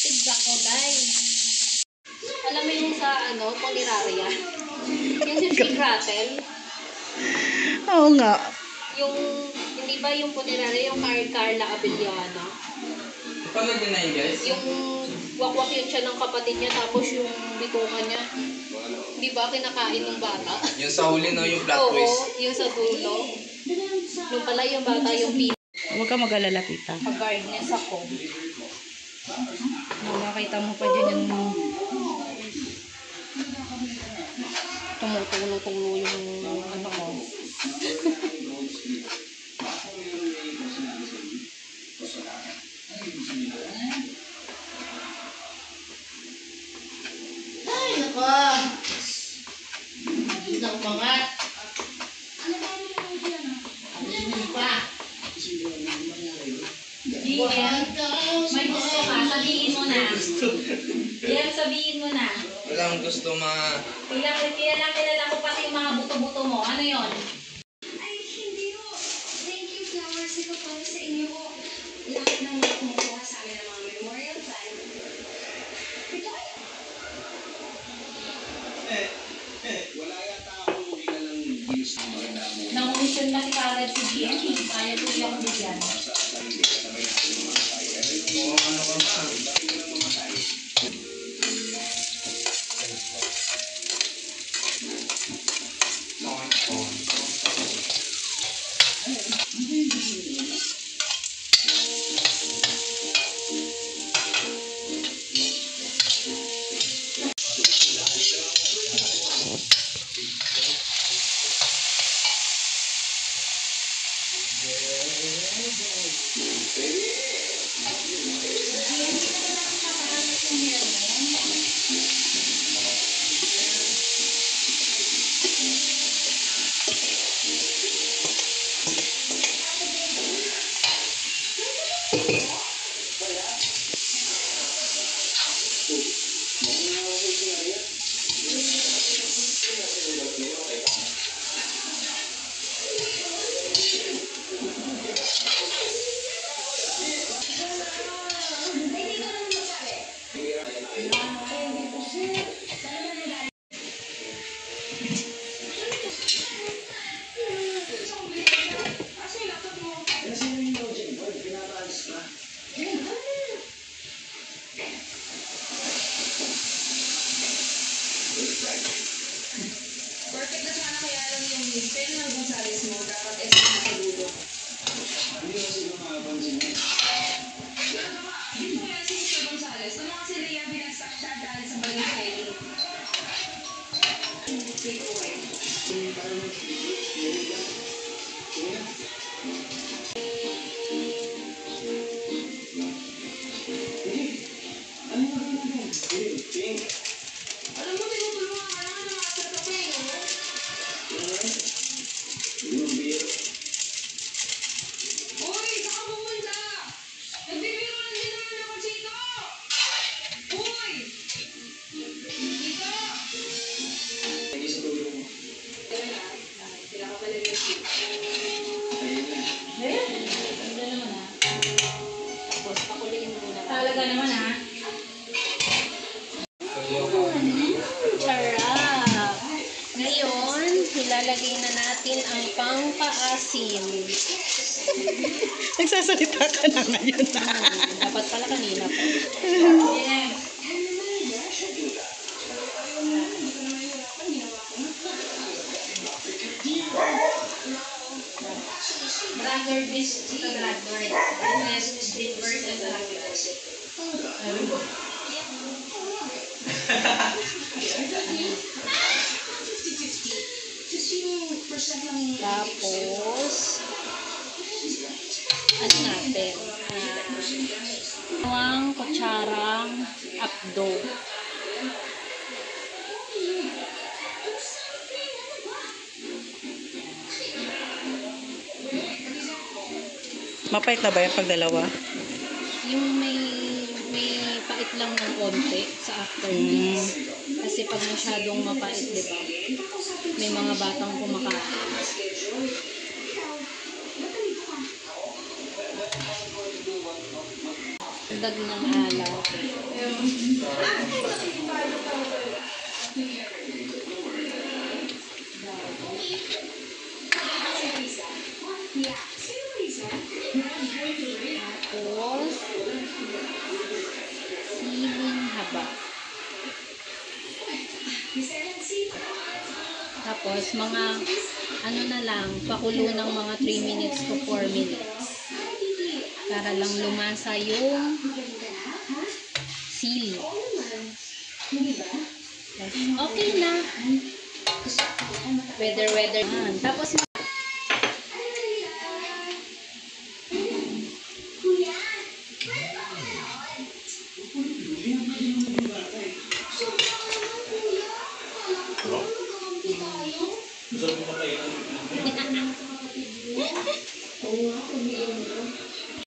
Pizza ko, guys. Alam mo yung sa, Poliraria? Yung si Rattle? Oo nga. Yung, hindi ba yung Poliraria, yung Carla Abellana? Paano din na yun, guys? Yung wakwak yun siya ng kapatid niya, tapos yung bituka niya. Di ba kinakain ng bata? Yung sa huli, no? Yung plot twist. Oo, yung sa dulo. Nung pala yung bata, yung Huwag ka mag-alala, tita. pag-guardness ako. Makakita mo pa dyan yung Tumutulo-tulo yung ano ko. Ay, nako! Isang pangat. May gusto ka, sabihin mo na. Yan, sabihin mo na. Walang gusto Kilala ko pati yung mga buto-buto mo. Ano yon? Ay, hindi ho. Thank you, flowers. Ito para sa inyo ho. Lahat ng mga kumukuha sa amin ng mga memorial time. Ito ay... Nangumisyon na si Kagad si GMP. Kaya tuloy ako bigyan. Perfect na sana kaya lang yung pen ng Gonzales mo. Dapat ito na sa dulo. Hindi mo siguro makapansin mo. Hindi ko yan si Mr. Gonzales. Ito mga si Rhea binagsak siya dahil sa baling Kelly. Take away. Alam mo, tinutulungan ka naman ng asa ka pa eh, no? Uy, saan ka pumunta? Nagbibiro lang din naman ako dito! Uy! Dito! Sila ka pala yung dito. Ganda naman ha. Tapos pakuliin muna. Talaga naman ha. Charap! Ngayon, ilalagay na natin ang pangpaasim. nagsasalita ka na ngayon. Dapat pala kanina pa. Yes. Brother this to brother. And then street versus Tapos, ano natin? Dalawang kutsarang apdo. Mapait na ba yung pagdalawa? Yung may pait lang ng konti sa aftertaste. Kasi pag masyadong mapait, di ba? May mga batang kumakain. dagdag ng alak. Tapos, siling haba. Tapos, mga ano na lang, pakulo ng mga 3 minutes to 4 minutes. Para lang lumasa yung sili. Okay na. Weather. Tapos,